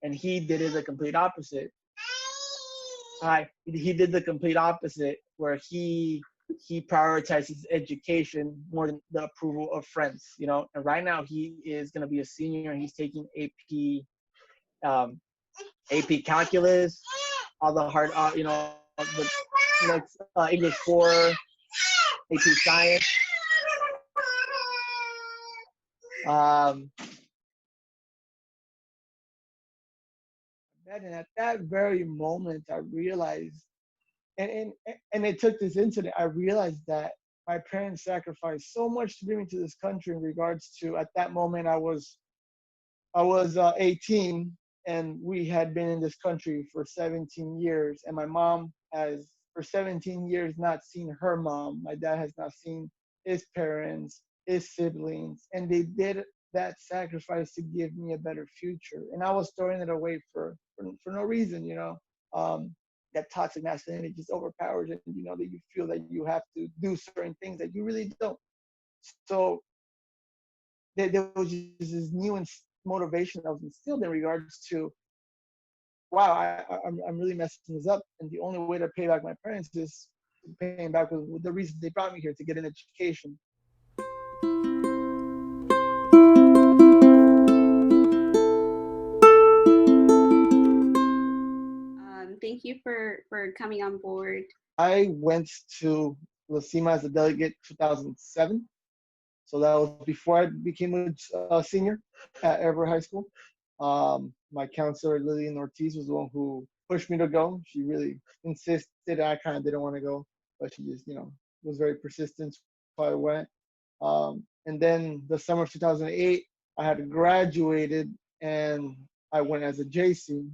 and he did it the complete opposite. He did the complete opposite, where he prioritizes education more than the approval of friends. And right now he is going to be a senior, and he's taking um, AP calculus, all the hard, English 4, AP science. Um, and at that very moment, I realized, and it took this incident, I realized that my parents sacrificed so much to bring me to this country in regards to, at that moment, I was 18, and we had been in this country for 17 years, and my mom has, for 17 years, not seen her mom. My dad has not seen his parents, his siblings, and they did that sacrifice to give me a better future. And I was throwing it away for no reason. That toxic masculinity just overpowers it, that you feel that you have to do certain things that you really don't. So there was just this new motivation that was instilled in regards to, wow, I'm really messing this up, and the only way to pay back my parents is paying back with the reason they brought me here, to get an education. Thank you for coming on board. I went to Cima as a delegate 2007. So that was before I became a senior at Everett High School. My counselor, Lillian Ortiz, was the one who pushed me to go. She really insisted. I kind of didn't want to go, but she just, was very persistent. So I went. And then the summer of 2008, I had graduated, and I went as a JC.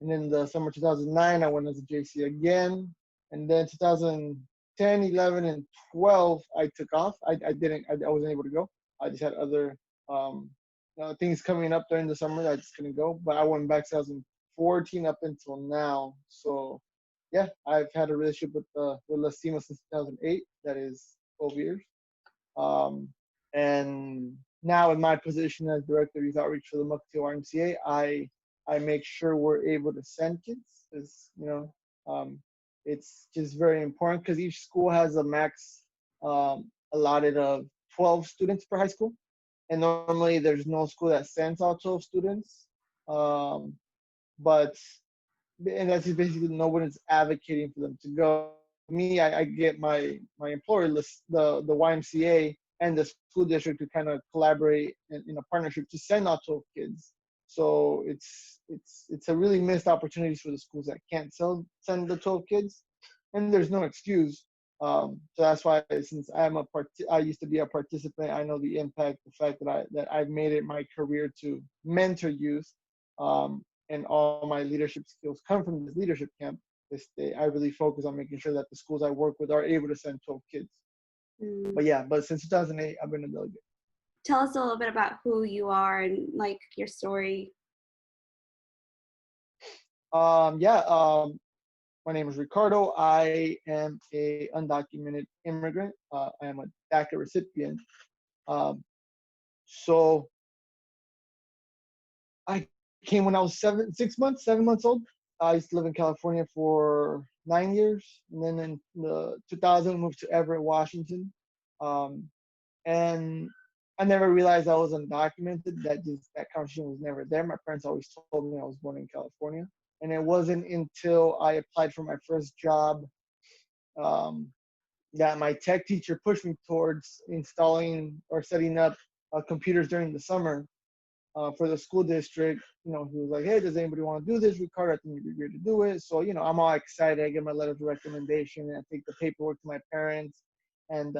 And then the summer 2009, I went as a JC again. And then 2010, 11, and 12, I took off. I wasn't able to go. I just had other things coming up during the summer that I just couldn't go. But I went back 2014 up until now. So yeah, I've had a relationship with La Cima since 2008. That is 12 years. And now in my position as Director of Youth Outreach for the Mukilteo YMCA, I make sure we're able to send kids, because it's just very important, because each school has a max allotted of 12 students per high school, and normally there's no school that sends all 12 students. But and that's just basically no one is advocating for them to go. Me, I get my employer list, the YMCA and the school district, to kind of collaborate in a partnership to send out 12 kids. So it's a really missed opportunity for the schools that can't send the 12 kids, and there's no excuse. So that's why, since I used to be a participant, I know the impact, the fact that I've made it my career to mentor youth, and all my leadership skills come from this leadership camp. I really focus on making sure that the schools I work with are able to send 12 kids. But since 2008, I've been a delegate. Tell us a little bit about who you are and like your story. My name is Ricardo. I am a undocumented immigrant. I am a DACA recipient. So I came when I was 7 months old. I used to live in California for 9 years, and then in the 2000 moved to Everett, Washington. And I never realized I was undocumented. That conversation was never there. My parents always told me I was born in California, and it wasn't until I applied for my first job that my tech teacher pushed me towards installing or setting up computers during the summer for the school district. He was like, "Hey, does anybody want to do this, Ricardo? I think you'd be great to do it." So, I'm all excited. I get my letter of recommendation, and I take the paperwork to my parents, and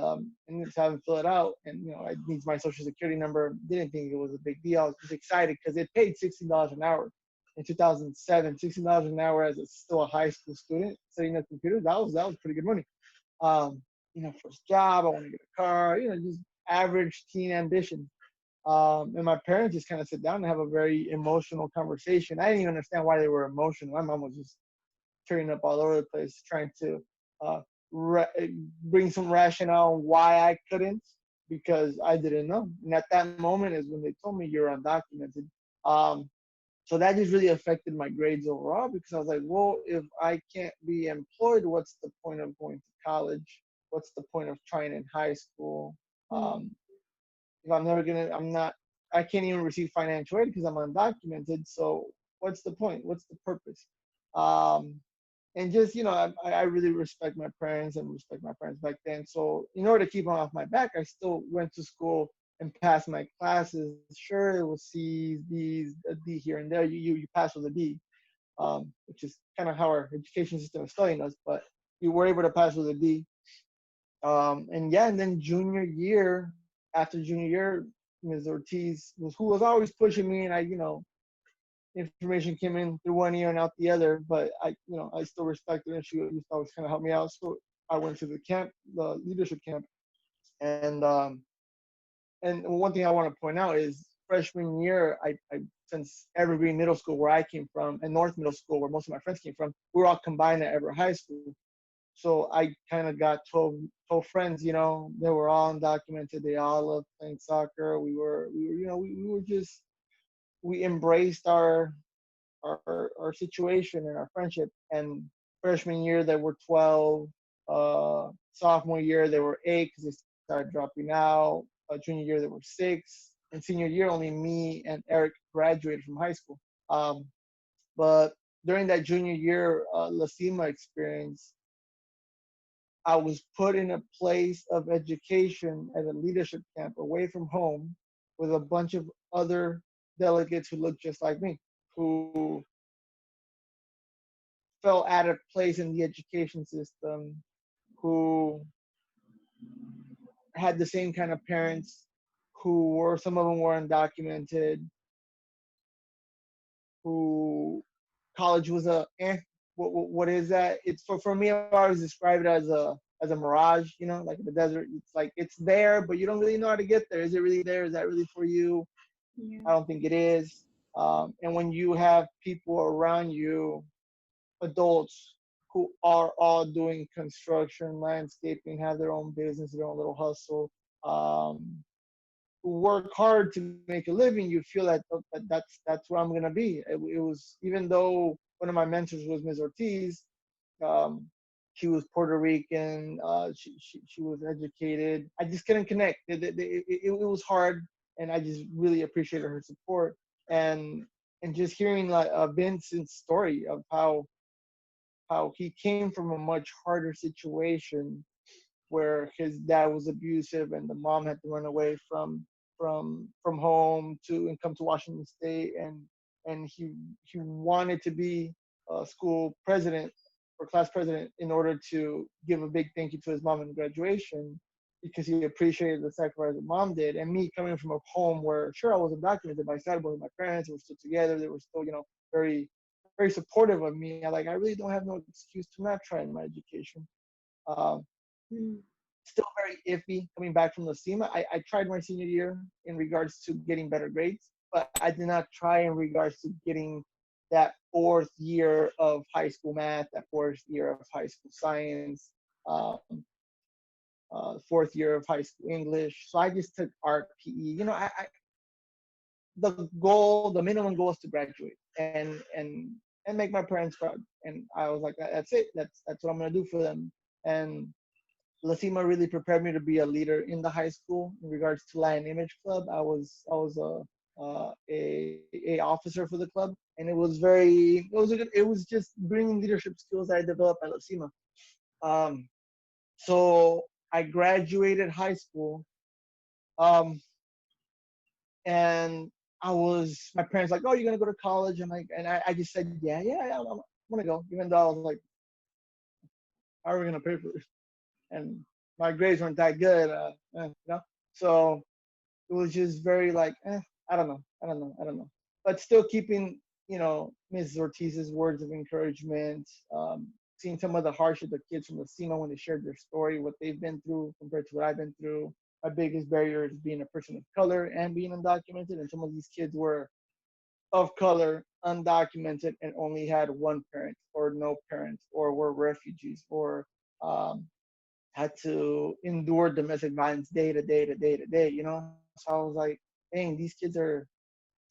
just have them fill it out. And I need my social security number. Didn't think it was a big deal. I was just excited because it paid $16 an hour in 2007. $16 an hour as still a high school student setting up computers. That was pretty good money. First job. I want to get a car. Just average teen ambition. And my parents just kind of sit down and have a very emotional conversation. I didn't even understand why they were emotional. My mom was just turning up all over the place, trying to bring some rationale on why I couldn't, because I didn't know. And at that moment is when they told me, "You're undocumented." So that just really affected my grades overall because I was like, well, if I can't be employed, what's the point of going to college? What's the point of trying in high school? Mm. Um, if I'm never gonna, I'm not, I can't even receive financial aid because I'm undocumented. So what's the point? What's the purpose? Um, and just I really respect my parents and respect my parents back then. So in order to keep them off my back, I still went to school and passed my classes. Sure, it was C's, D's, a D here and there. You pass with a D, which is kind of how our education system is studying us. But you were able to pass with a D. And yeah, and then junior year, after junior year, Ms. Ortiz was who was always pushing me, and information came in through one ear and out the other, but I still respected her, and she used to always kind of help me out. So I went to the camp, the leadership camp, and one thing I want to point out is freshman year, I since Evergreen Middle School where I came from and North Middle School where most of my friends came from, we were all combined at Everett High School. So I kind of got 12 friends, they were all undocumented. They all loved playing soccer. We embraced our situation and our friendship. And freshman year there were 12. Sophomore year there were 8 because they started dropping out. Junior year there were 6, and senior year only me and Eric graduated from high school. Um, but during that junior year La Cima experience, I was put in a place of education at a leadership camp away from home with a bunch of other delegates who looked just like me, who felt out of place in the education system, who had the same kind of parents, who were some of them were undocumented, who college was what is that? It's for me. I always describe it as a mirage, like in the desert. It's like it's there, but you don't really know how to get there. Is it really there? Is that really for you? Yeah. I don't think it is. And when you have people around you, adults who are all doing construction, landscaping, have their own business, their own little hustle, who work hard to make a living, you feel that's where I'm gonna be. It was even though one of my mentors was Ms. Ortiz. Um, she was Puerto Rican. She was educated. I just couldn't connect. It was hard, and I just really appreciated her support and just hearing like Vincent's story of how he came from a much harder situation where his dad was abusive and the mom had to run away from home to and come to Washington State, and he wanted to be a school president or class president in order to give a big thank you to his mom in graduation because he appreciated the sacrifice that mom did. And me coming from a home where sure I wasn't documented, but I started with my parents, we were still together, they were still very very supportive of me. I really don't have no excuse to not try in my education. Um, Mm. Still very iffy coming back from the Cima. I tried my senior year in regards to getting better grades, but I did not try in regards to getting that 4th year of high school math, that 4th year of high school science, 4th year of high school English. So I just took art, PE. The minimum goal is to graduate and make my parents proud. And I was like, that's it. That's what I'm gonna do for them. And Lacima really prepared me to be a leader in the high school in regards to Lion Image Club. I was a officer for the club, and it was just bringing leadership skills that I developed at Lacima. Um, so I graduated high school, um, and my parents like, oh, you're gonna go to college, and I just said, yeah, I'm gonna go, even though I was like, how are we gonna pay for this? And my grades weren't that good, So it was just very like, I don't know. But still keeping, Mrs. Ortiz's words of encouragement, seeing some of the hardship the kids from the SEMA when they shared their story, what they've been through compared to what I've been through. My biggest barrier is being a person of color and being undocumented, and some of these kids were of color, undocumented, and only had one parent or no parents, or were refugees, or um, had to endure domestic violence day to day to day to day. So I was like, dang, these kids are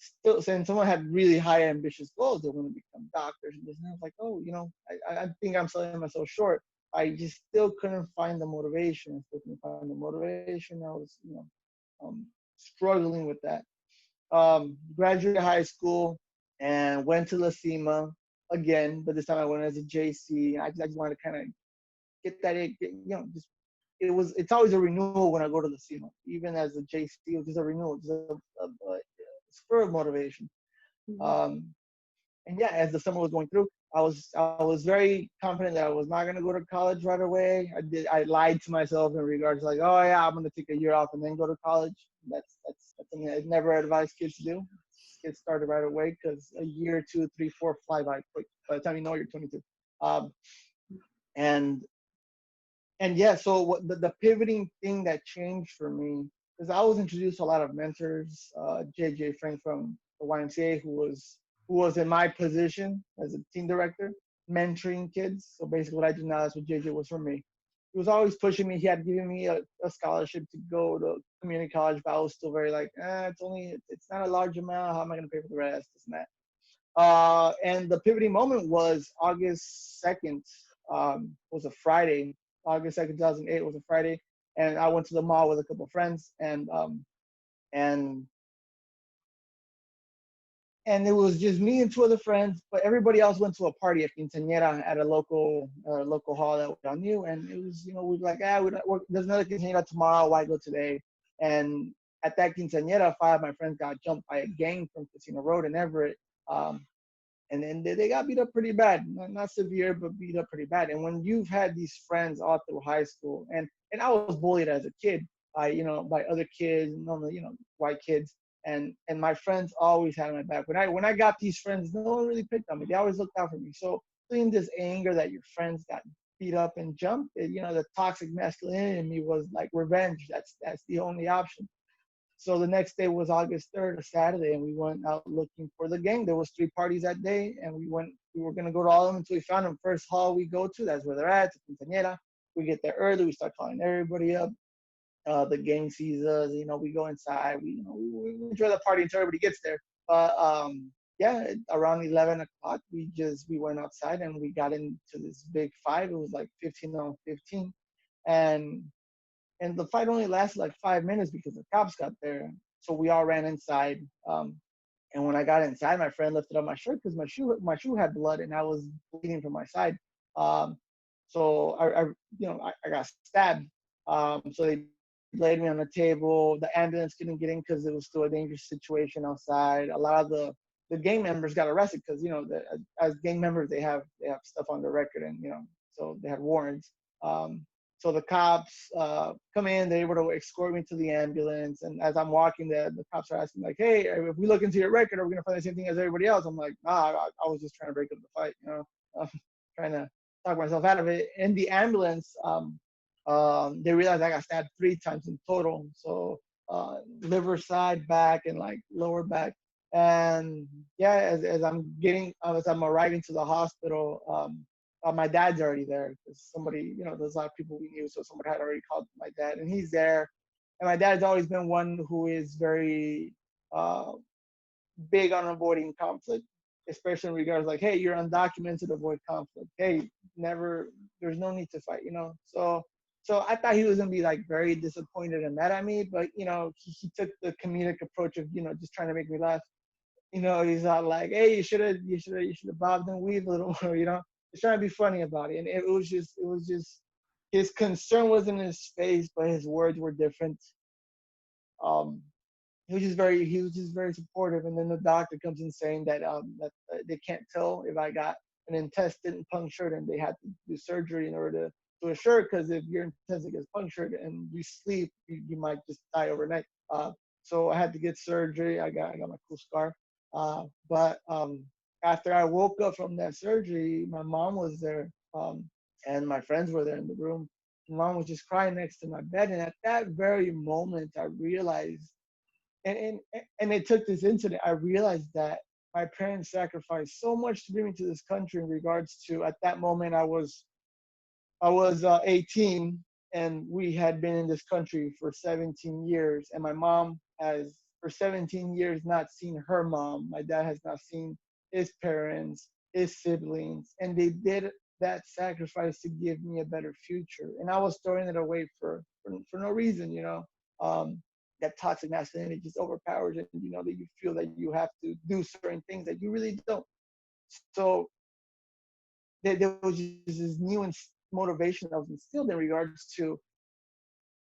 still saying someone had really high ambitious goals. They want to become doctors and this. And I was like, oh, I think I'm selling myself short. I just still couldn't find the motivation. I still couldn't find the motivation. I was, struggling with that. Graduated high school and went to La Cima again, but this time I went as a JC. I just wanted to kind of get that, just it's always a renewal when I go to the Cima. Even as a JC, it was just a renewal, just a spur of motivation. Mhm. Um, and yeah, as the summer was going through, I was very confident that I was not gonna go to college right away. I lied to myself in regards to like, oh yeah, I'm gonna take a year off and then go to college. That's something I never advise kids to do. Get started right away because a year, two, three, four fly by quick. By the time you know you're 22. Um, and and yeah, so the pivoting thing that changed for me, because I was introduced to a lot of mentors, JJ Frank from the YMCA, who was in my position as a team director, mentoring kids. So basically, what I do now is what JJ was for me. He was always pushing me. He had given me a scholarship to go to community college, but I was still very like, it's not a large amount. How am I going to pay for the rest? This and that. And the pivoting moment was August 2nd, was a Friday. August 2nd, 2008 was a Friday. And I went to the mall with a couple of friends, and and it was just me and two other friends, but everybody else went to a party at quinceañera at a local hall that we all knew. And it was, we were like, there's another quinceañera tomorrow. Why go today? And at that quinceañera, five of my friends got jumped by a gang from Casino Road in Everett. Um, and then they got beat up pretty bad, not severe, but beat up pretty bad. And when you've had these friends all through high school, and I was bullied as a kid by by other kids, normally white kids, and my friends always had my back. When I got these friends, no one really picked on me. They always looked out for me. So feeling this anger that your friends got beat up and jumped, the toxic masculinity in me was like revenge. That's the only option. So the next day was August 3rd, a Saturday, and we went out looking for the gang. There was three parties that day, and we were gonna go to all of them until we found them. First hall we go to, that's where they're at, to Quinceañera. We get there early, we start calling everybody up. The gang sees us, we go inside, we enjoy the party until everybody gets there. But yeah, around 11 o'clock, we went outside and we got into this big fight. It was like 15 on 15. And the fight only lasted like 5 minutes because the cops got there. So we all ran inside. And when I got inside, my friend lifted up my shirt because my shoe had blood and I was bleeding from my side. Um, so I got stabbed. So they laid me on the table. The ambulance couldn't get in because it was still a dangerous situation outside. A lot of the gang members got arrested because as gang members they have stuff on their record, and so they had warrants. So the cops come in, they're able to escort me to the ambulance. And as I'm walking there, the cops are asking like, hey, if we look into your record, are we gonna find the same thing as everybody else? I'm like, nah, I was just trying to break up the fight, trying to talk myself out of it. In the ambulance, they realized I got stabbed 3 times in total. So liver side, back, and like lower back. And yeah, as I'm arriving to the hospital, my dad's already there because somebody, there's a lot of people we knew, so somebody had already called my dad, and he's there. And my dad's always been one who is very uh, big on avoiding conflict, especially in regards like, hey, you're undocumented, avoid conflict. Hey, never, there's no need to fight, So I thought he was gonna be like very disappointed and mad at me, but he took the comedic approach of just trying to make me laugh. He's not like, hey, you should have bobbed and weaved a little more. He's trying to be funny about it, and it was just his concern wasn't in his face, but his words were different. Um, he was just very supportive. And then the doctor comes in saying that they can't tell if I got an intestine punctured and they had to do surgery in order to assure, because if your intestine gets punctured and you sleep, you might just die overnight. So I had to get surgery. I got my cool scar. But after I woke up from that surgery, my mom was there, and my friends were there in the room. My mom was just crying next to my bed, and at that very moment, I realized, and and and it took this incident. I realized that my parents sacrificed so much to bring me to this country. In regards to, at that moment, I was 18, and we had been in this country for 17 years, and my mom has for 17 years not seen her mom. My dad has not seen his parents, his siblings, and they did that sacrifice to give me a better future. And I was throwing it away for no reason, you know. Um, that toxic masculinity just overpowers it, you know, that you feel that you have to do certain things that you really don't. So there was just this new motivation that was instilled in regards to,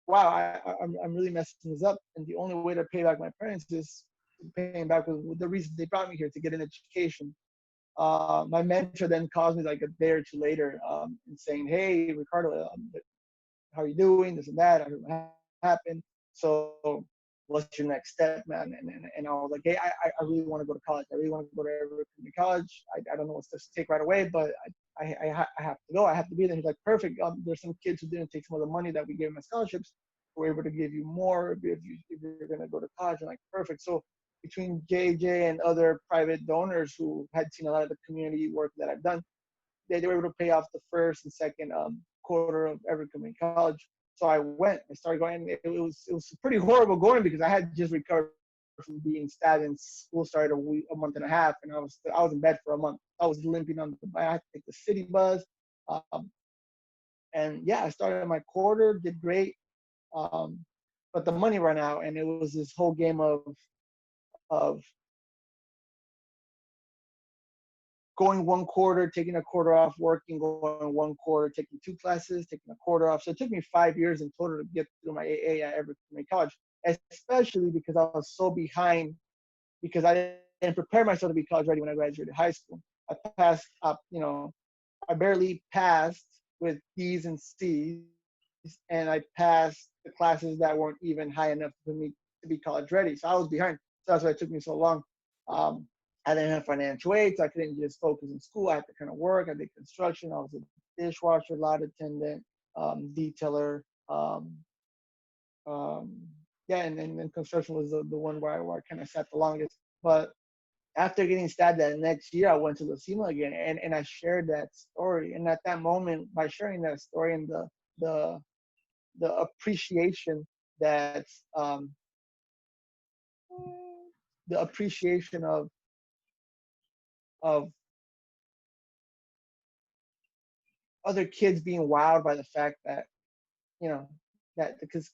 wow, I'm really messing this up, and the only way to pay back my parents is paying back with the reason they brought me here, to get an education. My mentor then calls me like a day or two later, and saying, "Hey, Ricardo, how are you doing? This and that. I heard what happened. So what's your next step, man?" And I was like, "Hey, I really want to go to college. I really want to go to every community college. I don't know what steps to take right away, but I have to go. I have to be there." He's like, "Perfect. There's some kids who didn't take some of the money that we gave them as scholarships. We're able to give you more if you're going to go to college." I'm like, "Perfect." So between JJ and other private donors who had seen a lot of the community work that I've done, they were able to pay off the first and second quarter of every community college. So I went. I started going. It was pretty horrible going, because I had just recovered from being stabbed, and school started a month and a half, and I was in bed for a month. I was limping on the bus. I had to take the city bus, um, and yeah, I started my quarter, did great, um, but the money ran out, and it was this whole game of going one quarter, taking a quarter off, working, going one quarter, taking two classes, taking a quarter off. So it took me 5 years in total to get through my AA at every community college, especially because I was so behind, because I didn't prepare myself to be college ready when I graduated high school. I passed up, you know, I barely passed with D's and C's, and I passed the classes that weren't even high enough for me to be college ready. So I was behind. So that's why it took me so long. Um, I didn't have financial aid, so I couldn't just focus in school. I had to kind of work. I did construction. I was a dishwasher, lot attendant, detailer. Um, yeah, and construction was the one where I kind of sat the longest. But after getting stabbed that next year, I went to the Cima again, and I shared that story. And at that moment, by sharing that story and the the appreciation that the appreciation of other kids being wowed by the fact that, you know, that because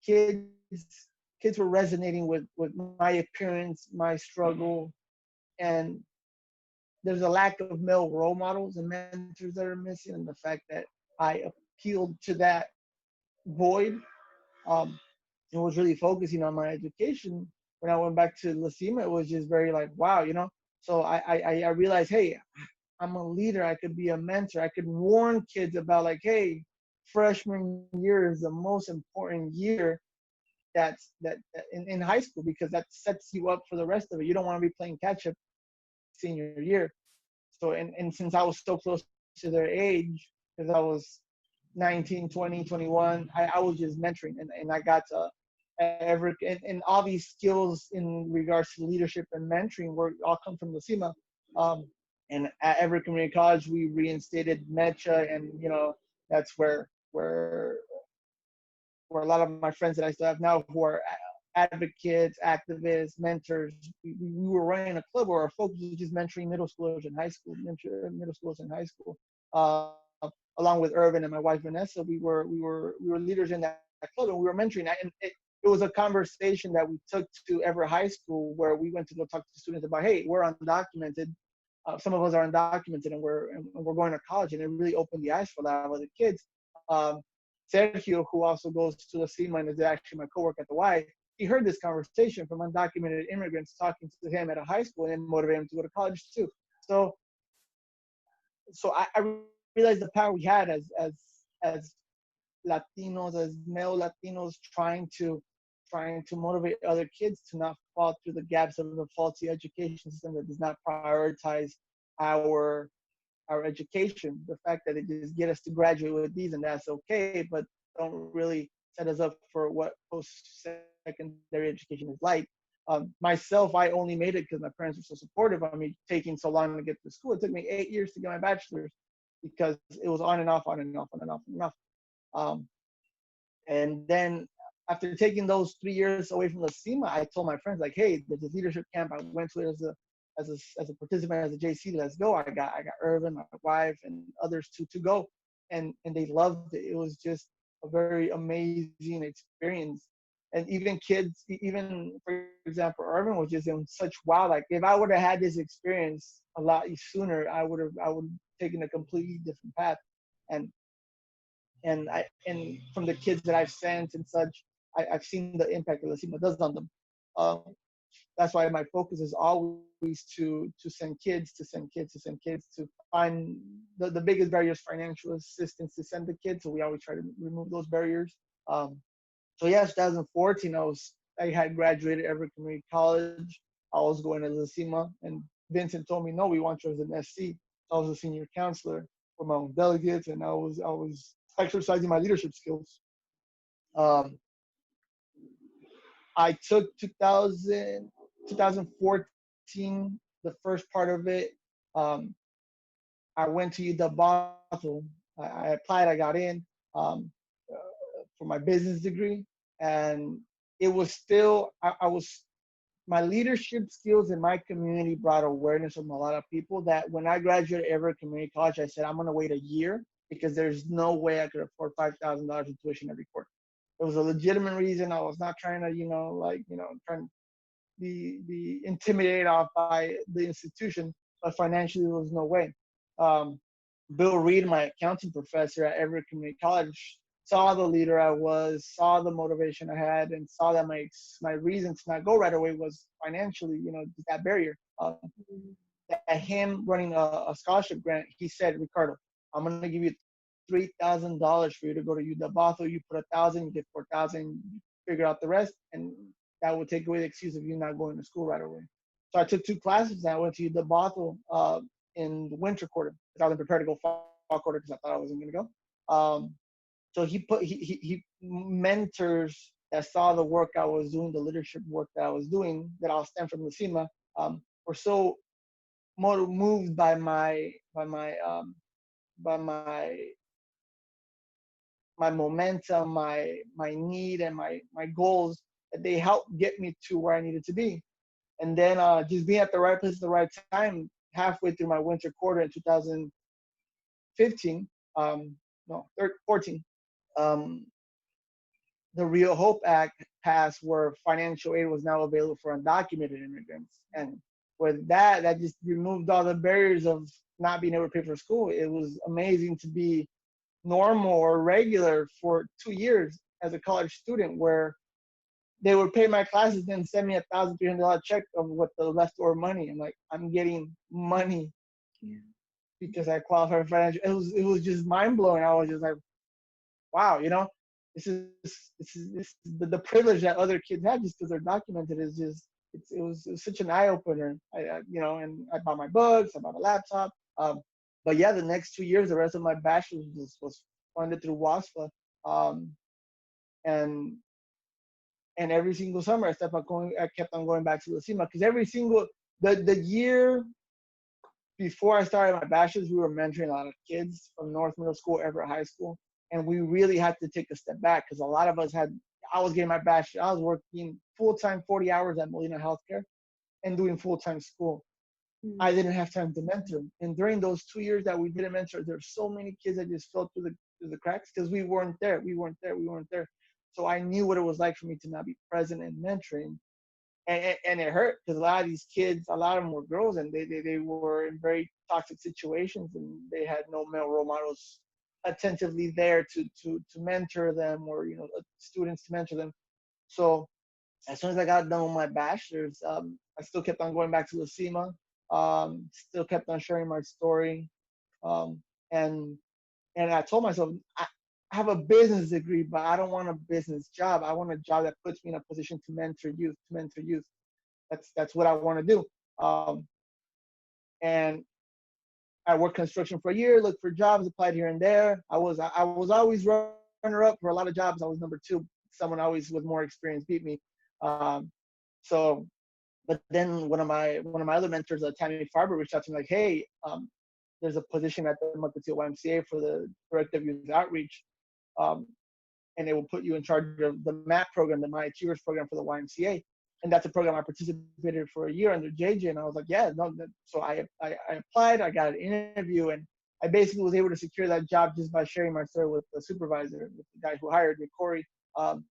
kids kids were resonating with my appearance, my struggle, and there's a lack of male role models and mentors that are missing, and the fact that I appealed to that void, um, and was really focusing on my education. When I went back to La Cima, it was just very like, wow, you know. So I realized, hey, I'm a leader. I could be a mentor. I could warn kids about like, hey, freshman year is the most important year that in high school, because that sets you up for the rest of it. You don't want to be playing catch up senior year. So and since I was so close to their age, because I was 19, 20, 21, I was just mentoring, and I got to and all these skills in regards to leadership and mentoring were all come from the Cima. And at every community college, we reinstated MECHA, and you know that's where a lot of my friends that I still have now, who are advocates, activists, mentors, we were running a club where our focus was just mentoring middle schoolers in high school, middle schools in high school. Uh, Along with Irvin and my wife Vanessa, we were leaders in that club, and we were mentoring. And it was a conversation that we took to Everett High School, where we went to go talk to students about, hey, we're undocumented. Some of us are undocumented, and we're going to college, and it really opened the eyes for a lot of other kids. Um, Sergio, who also goes to the Cima and is actually my coworker at the Y, he heard this conversation from undocumented immigrants talking to him at a high school, and motivated him to go to college too. So, I realized the power we had as Latinos, as male Latinos, trying to motivate other kids to not fall through the gaps of the faulty education system that does not prioritize our our education. The fact that they just get us to graduate with these, and that's okay, but don't really set us up for what post-secondary education is like. Myself, I only made it because my parents were so supportive of me taking so long to get to school. It took me 8 years to get my bachelor's, because it was on and off, on and off, on and off, on and off. Um, and then after taking those 3 years away from the Cima, I told my friends like, hey, there's a leadership camp. I went to it as a participant, as a JC. Let's go. I got Irvin, my wife, and others to go, and they loved it. It was just a very amazing experience. And even kids, even for example, Irvin was just in such wow. Like if I would have had this experience a lot sooner, I would have taken a completely different path. And and from the kids that I've sent and such, I've seen the impact that Cima does on them. Um, that's why my focus is always to send kids to find the biggest barriers, financial assistance to send the kids. So we always try to remove those barriers. So yeah, 2014, I had graduated Everett Community College. I was going to the Cima, and Vincent told me, no, we want you as an SC. I was a senior counselor for my own delegates, and I was exercising my leadership skills. Um, I took 2014, the first part of it. Um, I went to UW Boston. I applied. I got in for my business degree, and it was still. I was my leadership skills in my community brought awareness from a lot of people that when I graduated Everett Community College, I said I'm gonna wait a year because there's no way I could afford $5,000 in tuition every quarter. It was a legitimate reason. I was not trying to, trying to be intimidated off by the institution, but financially there was no way. Um, Bill Reed, my accounting professor at Everett Community College, saw the leader I was, saw the motivation I had, and saw that my reason to not go right away was financially, that barrier. At him running a scholarship grant, he said, Ricardo, I'm going to give you $3,000 for you to go to UW Bothell. You put 1,000, you get 4,000, you figure out the rest, and that would take away the excuse of you not going to school right away. So I took 2 classes, and I went to UW Bothell in the winter quarter because I wasn't prepared to go fall quarter because I thought I wasn't going to go. So he mentors that saw the work I was doing, the leadership work that I was doing, that I'll stem from the Cima, were so moved by by my momentum, my need, and my goals that they helped get me to where I needed to be. And then just being at the right place at the right time, halfway through my winter quarter in 2015, no, 14, um, the Real Hope Act passed, where financial aid was now available for undocumented immigrants. And with that, that just removed all the barriers of not being able to pay for school. It was amazing to be normal or regular for 2 years as a college student, where they would pay my classes, then send me $1,300 check of what the leftover money. I'm like, I'm getting money because I qualified for financial. It was just mind blowing. I was just like, wow, this is the privilege that other kids have just because they're documented is just it was such an eye opener. And I bought my books, I bought a laptop. But yeah, the next 2 years, the rest of my bachelor's was funded through WASFA, and every single summer I kept on going back to the Cima because every single the year before I started my bachelor's, we were mentoring a lot of kids from North Middle School, Everett High School, and we really had to take a step back because a lot of us had. I was getting my bachelor's. I was working full time, 40 hours at Molina Healthcare, and doing full time school. I didn't have time to mentor. And during those 2 years that we didn't mentor, there's so many kids that just fell through the cracks because we weren't there. We weren't there. We weren't there. So I knew what it was like for me to not be present and mentoring. And it hurt because a lot of these kids, a lot of them were girls, and they were in very toxic situations, and they had no male role models attentively there to mentor them, or students to mentor them. So as soon as I got done with my bachelor's, I still kept on going back to the Cima, still kept on sharing my story, um, and I told myself I have a business degree, but I don't want a business job. I want a job that puts me in a position to mentor youth. That's what I want to do. And I worked construction for a year, looked for jobs, applied here and there. I was always runner up for a lot of jobs. I was number two. Someone always with more experience beat me. Um, so, but then one of my other mentors, Tammy Farber, reached out to me like, hey, there's a position at the Muckatil YMCA for the director of youth outreach. Um, and it will put you in charge of the MAP program, the My Achievers program for the YMCA. And that's a program I participated for a year under JJ. And I was like, yeah, no. So I applied, I got an interview, and I basically was able to secure that job just by sharing my story with the supervisor, with the guy who hired me, Corey. Um,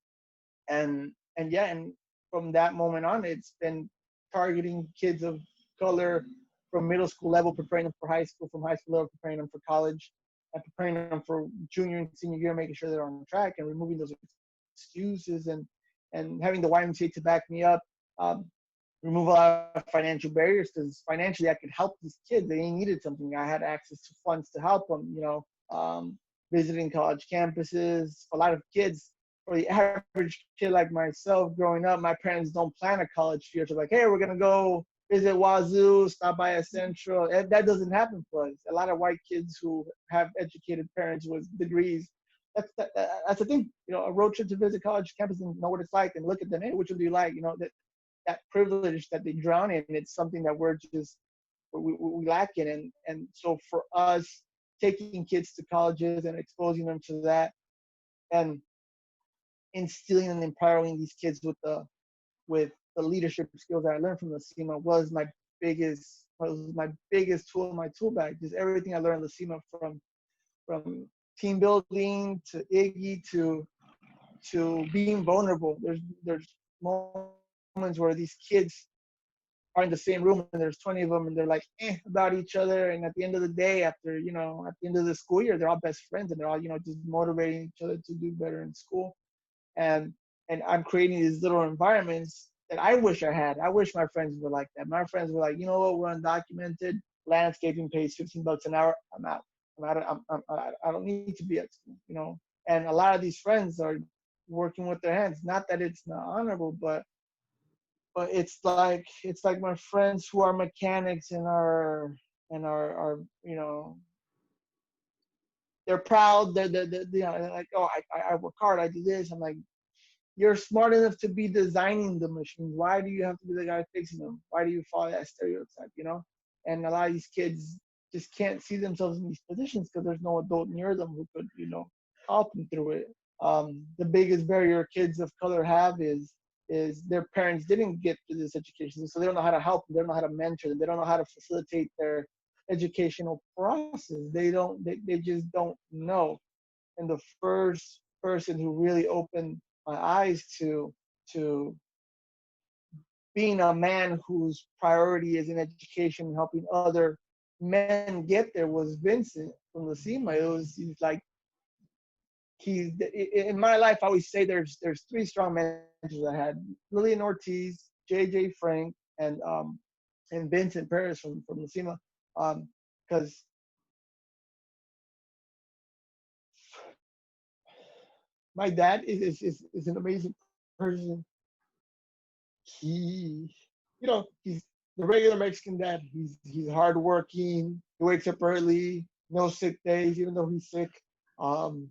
and yeah, and from that moment on, it's been targeting kids of color from middle school level, preparing them for high school, from high school level, preparing them for college, and preparing them for junior and senior year, making sure they're on track and removing those excuses, and having the YMCA to back me up. Um, Remove a lot of financial barriers, because financially I could help these kids. They needed something. I had access to funds to help them, visiting college campuses. A lot of kids, for the average kid like myself growing up, my parents don't plan a college trip. So like, hey, we're going to go visit Wazoo, stop by a Central. That doesn't happen for us. A lot of white kids who have educated parents with degrees, that's the thing. A road trip to visit college campus and know what it's like and look at them. Hey, which one do you like? That privilege that they drown in, it's something that we lack in. And so for us, taking kids to colleges and exposing them to that, and instilling and empowering these kids with the leadership skills that I learned from the Cima was my biggest tool in my tool bag. Just everything I learned in the Cima, from team building to Iggy to being vulnerable. There's moments where these kids are in the same room and there's 20 of them and they're like about each other, and at the end of the day, at the end of the school year, they're all best friends and they're all just motivating each other to do better in school. And I'm creating these little environments that I wish I had. I wish my friends were like that. My friends were like, you know what, we're undocumented, landscaping pays $15 an hour, I'm out. I don't need to be at school. And a lot of these friends are working with their hands. Not that it's not honorable, but it's like my friends who are mechanics and are they're proud. They're like, oh, I work hard, I do this. I'm like, you're smart enough to be designing the machines. Why do you have to be the guy fixing them? Why do you follow that stereotype? And a lot of these kids just can't see themselves in these positions because there's no adult near them who could help them through it. The biggest barrier kids of color have is their parents didn't get to this education, so they don't know how to help them. They don't know how to mentor them. They don't know how to facilitate their educational process. They just don't know. And the first person who really opened my eyes to being a man whose priority is in education and helping other men get there was Vincent from the Cima. He's like, in my life, I always say there's three strong mentors I had: Lillian Ortiz, JJ Frank, and Vincent Paris from the Cima. Because my dad is an amazing person. He's the regular Mexican dad. He's hardworking. He wakes up early, no sick days, even though he's sick. Um,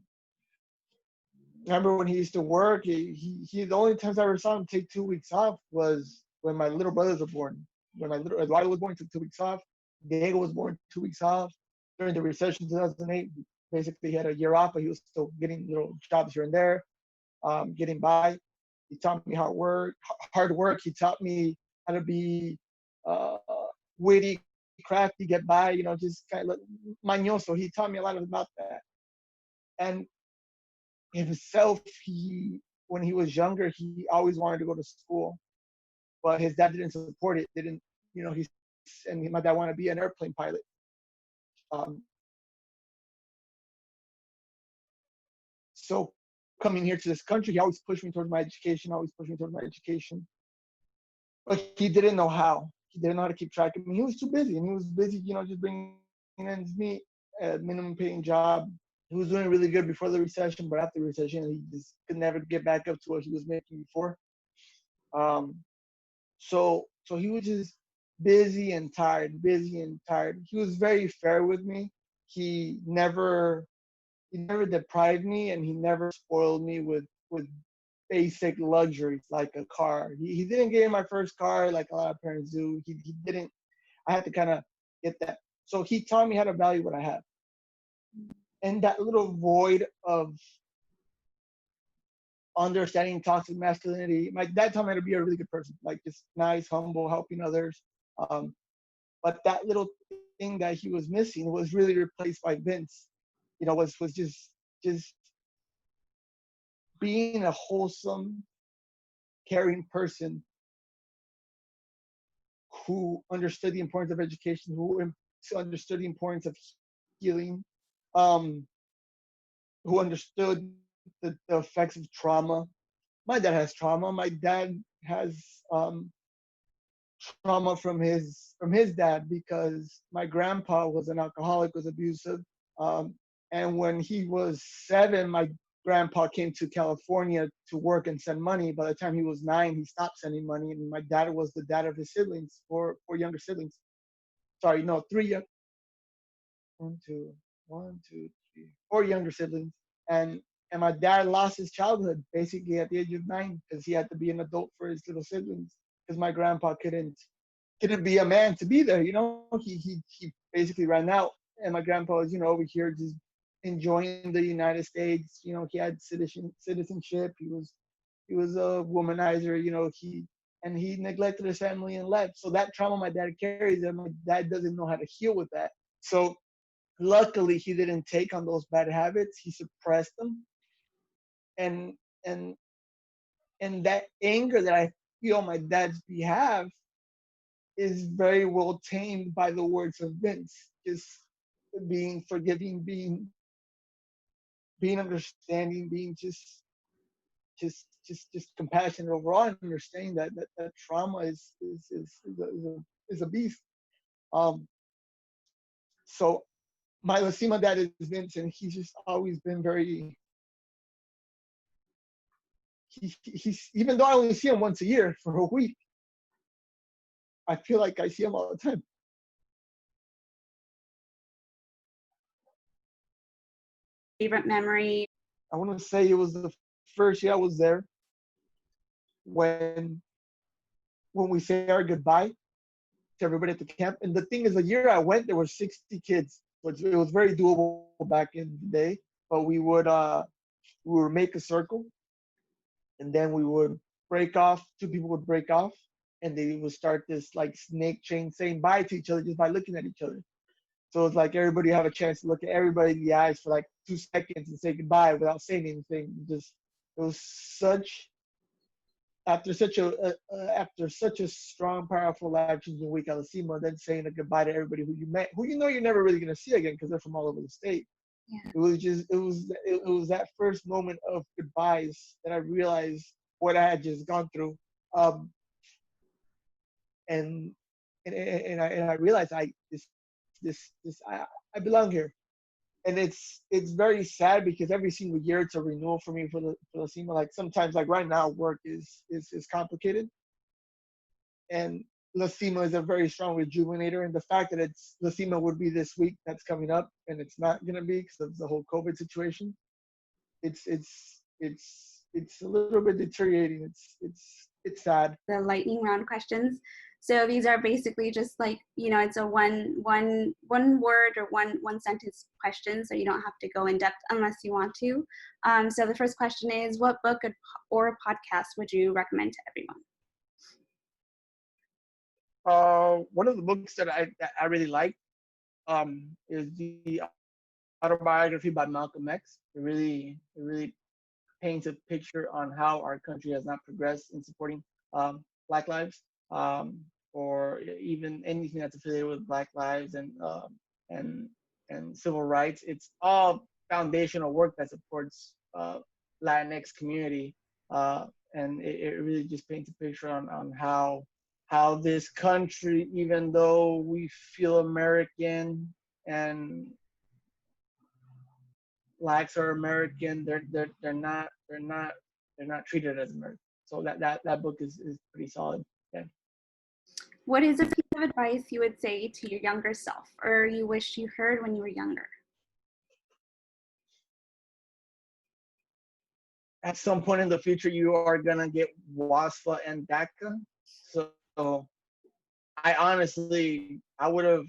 Remember when he used to work? The only times I ever saw him take 2 weeks off was when my little brothers were born. When my little Eduardo was born, he took 2 weeks off. Diego was born, 2 weeks off. During the recession 2008, basically he had a year off, but he was still getting little jobs here and there, getting by. He taught me hard work. He taught me how to be uh, witty, crafty, get by. Just kind of mañoso. He taught me a lot about that. And himself, when he was younger, he always wanted to go to school, but his dad didn't support it. My dad wanted to be an airplane pilot. Um, so coming here to this country, he always pushed me towards my education. But he didn't know how. He didn't know how to keep track of me. He was too busy, and he was busy, just bringing in me a minimum paying job. He was doing really good before the recession, but after the recession, he just could never get back up to what he was making before. So he was just busy and tired. He was very fair with me. He never deprived me, and he never spoiled me with basic luxuries like a car. He didn't get in my first car like a lot of parents do. He didn't. I had to kind of get that. So he taught me how to value what I have. And that little void of understanding toxic masculinity. My dad taught me to be a really good person, like just nice, humble, helping others. Um, but that little thing that he was missing was really replaced by Vince. Was just being a wholesome, caring person who understood the importance of education, who understood the importance of healing, um, who understood the effects of trauma. My dad has trauma. My dad has trauma from his dad because my grandpa was an alcoholic, was abusive, um, and when he was 7, my grandpa came to California to work and send money. By the time he was 9, he stopped sending money, and my dad was the dad of his siblings, four younger siblings. Sorry, no, three young, one, two, three, 4 younger siblings, and my dad lost his childhood basically at the age of 9 because he had to be an adult for his little siblings because my grandpa couldn't be a man to be there. He basically ran out, and my grandpa was over here just enjoying the United States. He had citizenship. He was a womanizer. He neglected his family and left. So that trauma my dad carries, and my dad doesn't know how to heal with that. So luckily, he didn't take on those bad habits. He suppressed them, and and and that anger that I feel on my dad's behalf is very well tamed by the words of Vince. Just being forgiving, being understanding, being just compassionate overall, and understanding that trauma is a beast. Um, so my Cima dad is Vince, and he's just always been very. He's even though I only see him once a year for a week, I feel like I see him all the time. Favorite memory? I want to say it was the first year I was there when we say our goodbye to everybody at the camp. And the thing is, the year I went, there were 60 kids, which it was very doable back in the day. But we would make a circle, and then we would break off. 2 people would break off, and they would start this like snake chain saying bye to each other just by looking at each other. So it's like everybody have a chance to look at everybody in the eyes for like 2 seconds and say goodbye without saying anything. It was such after such a strong, powerful, life-changing week at Cima, then saying a goodbye to everybody who you met, who you're never really gonna see again because they're from all over the state. Yeah. It was that first moment of goodbyes that I realized what I had just gone through, um, and and I realized I belong here, and it's very sad because every single year it's a renewal for me for the Cima. Like sometimes, like right now, work is complicated, and La Cima is a very strong rejuvenator. And the fact that La Cima would be this week that's coming up, and it's not gonna be because of the whole COVID situation. It's a little bit deteriorating. It's sad. The lightning round questions. So these are basically just like, it's a one word or one sentence question, so you don't have to go in depth unless you want to. So the first question is, what book or podcast would you recommend to everyone? One of the books that I really like is the autobiography by Malcolm X. It really paints a picture on how our country has not progressed in supporting Black lives, um, or even anything that's affiliated with Black lives and and civil rights. It's all foundational work that supports Latinx community, and it really just paints a picture on how this country, even though we feel American and blacks are American, they're not treated as American. So that book is pretty solid. Yeah. What is a piece of advice you would say to your younger self, or you wish you heard when you were younger? At some point in the future, you are gonna get WASFA and DACA. So I would have,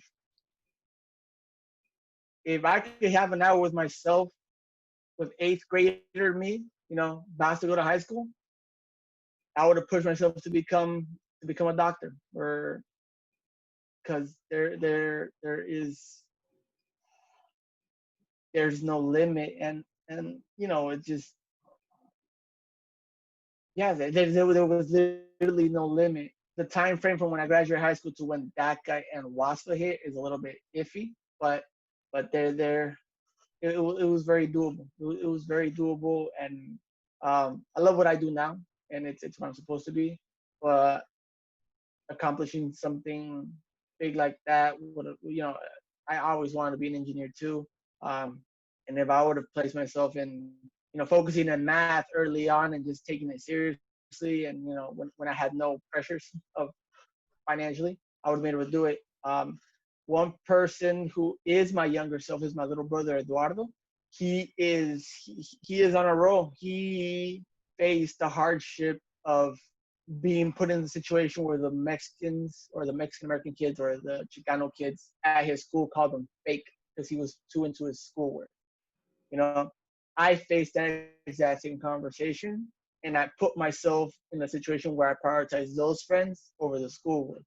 if I could have an hour with myself, with 8th grader me, bounce to go to high school, I would have pushed myself to become a doctor, or because there's no limit, and it just, yeah, there was literally no limit. The time frame from when I graduated high school to when DACA and WASPA hit is a little bit iffy, but it was very doable. It was very doable, and I love what I do now, and it's what I'm supposed to be. But accomplishing something big like that would have, I always wanted to be an engineer too. Um, and if I would have placed myself in, focusing on math early on and just taking it seriously, and when I had no pressures of financially, I would have been able to do it. One person who is my younger self is my little brother Eduardo. He is on a roll. He faced the hardship of being put in the situation where the Mexicans or the Mexican American kids or the Chicano kids at his school called him fake because he was too into his schoolwork. You know, I faced that exact same conversation, and I put myself in a situation where I prioritized those friends over the schoolwork.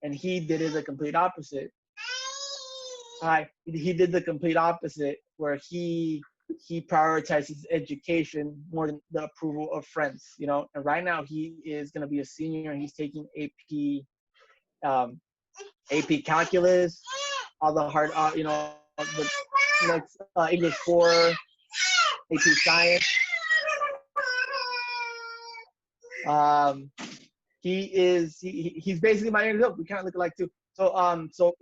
And he did it the complete opposite. He did the complete opposite, where he prioritizes education more than the approval of friends. And right now he is going to be a senior, and he's taking um, AP calculus, all the hard, English 4, AP science. Um, he's basically my younger self. We kind of look alike too. So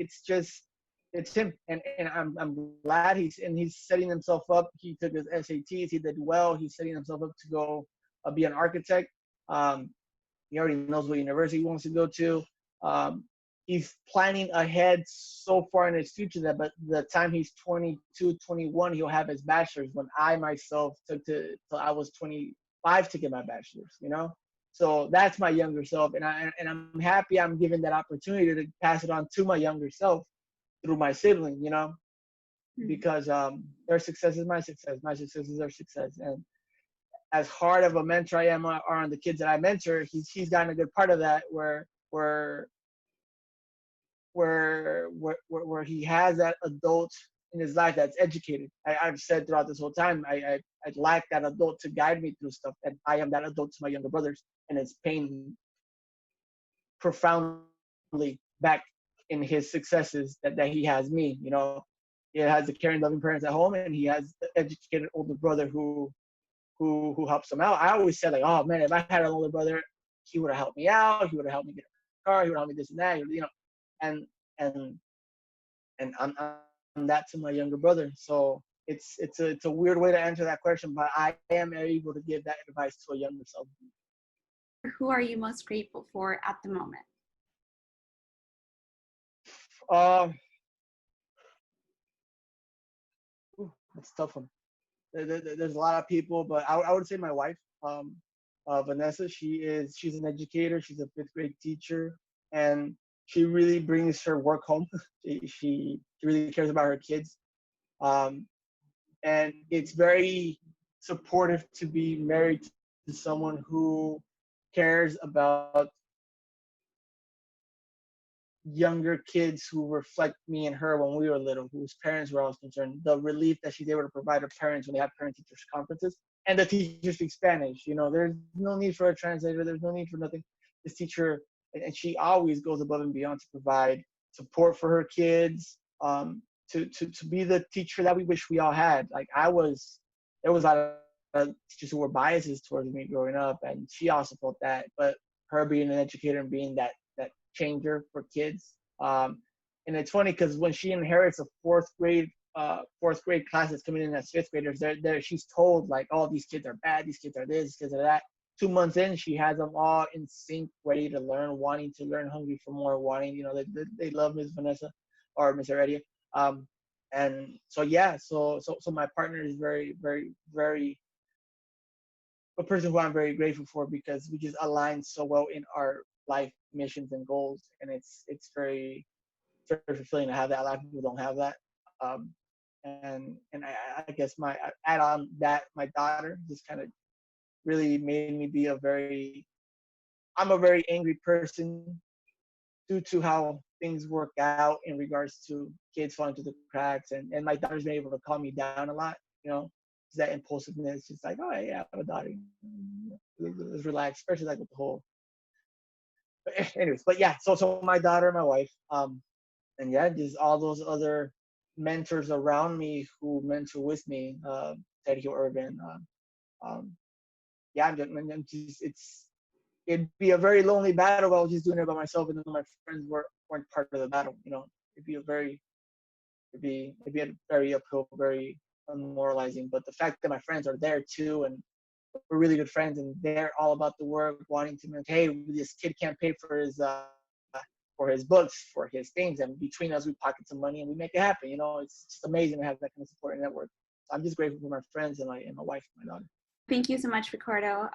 it's him, and I'm glad he's setting himself up. He took his SATs, he did well. He's setting himself up to go be an architect. Um, he already knows what university he wants to go to. He's planning ahead so far in his future that by the time he's 22, 21, he'll have his bachelor's, when I myself took till I was 25 to get my bachelor's. So that's my younger self, and I'm happy I'm given that opportunity to pass it on to my younger self through my sibling. Because their success is my success. My success is their success. And as hard of a mentor I am on the kids that I mentor, he's gotten a good part of that, where he has that adult in his life that's educated. I've said throughout this whole time, I lack that adult to guide me through stuff, and I am that adult to my younger brothers, and it's paying profoundly back in his successes that he has me. He has the caring, loving parents at home, and he has the educated older brother who helps him out. I always said, like, oh man, if I had an older brother, he would have helped me out. He would have helped me get a car. He would have helped me this and that. And and and I'm that to my younger brother. So it's a weird way to answer that question, but I am able to give that advice to a younger self. Who are you most grateful for at the moment? Um, That's a tough one. There's a lot of people, but I would say my wife, Vanessa. She's an educator. She's a fifth grade teacher, and she really brings her work home. She really cares about her kids, um, and it's very supportive to be married to someone who cares about younger kids who reflect me and her when we were little, whose parents were always concerned. The relief that she's able to provide her parents when they have parent-teachers conferences, and the teachers speak Spanish. There's no need for a translator. There's no need for nothing. This teacher, and she always goes above and beyond to provide support for her kids, to be the teacher that we wish we all had. Like there was a lot of teachers who were biases towards me growing up, and she also felt that. But her being an educator and being that changer for kids. And it's funny because when she inherits a fourth grade class that's coming in as fifth graders, she's told, like, oh, these kids are bad, these kids are this, these kids are that. 2 months in, she has them all in sync, ready to learn, wanting to learn, hungry for more, wanting, they love Miss Vanessa or Miss Heredia. And so yeah, so my partner is very, very, very a person who I'm very grateful for, because we just align so well in our life missions and goals, and it's very fulfilling to have that. A lot of people don't have that, um, and I guess I add on that my daughter just kind of really made me be I'm a very angry person due to how things work out in regards to kids falling through the cracks. And my daughter's been able to calm me down a lot, that impulsiveness, just like, oh, yeah, I have a daughter. Let's relax, especially like with the whole. But anyways, but yeah, so my daughter, my wife, and yeah, just all those other mentors around me who mentor with me, Sergio Urban. Yeah, I'm just, it'd be a very lonely battle if I was just doing it by myself and then my friends weren't part of the battle. It'd be it'd be a very uphill, very unmoralizing. But the fact that my friends are there too, and we're really good friends, and they're all about the work, wanting to make, hey, this kid can't pay for his books, for his things, and between us, we pocket some money and we make it happen. It's just amazing to have that kind of support network. So I'm just grateful for my friends and my wife and my daughter. Thank you so much, Ricardo.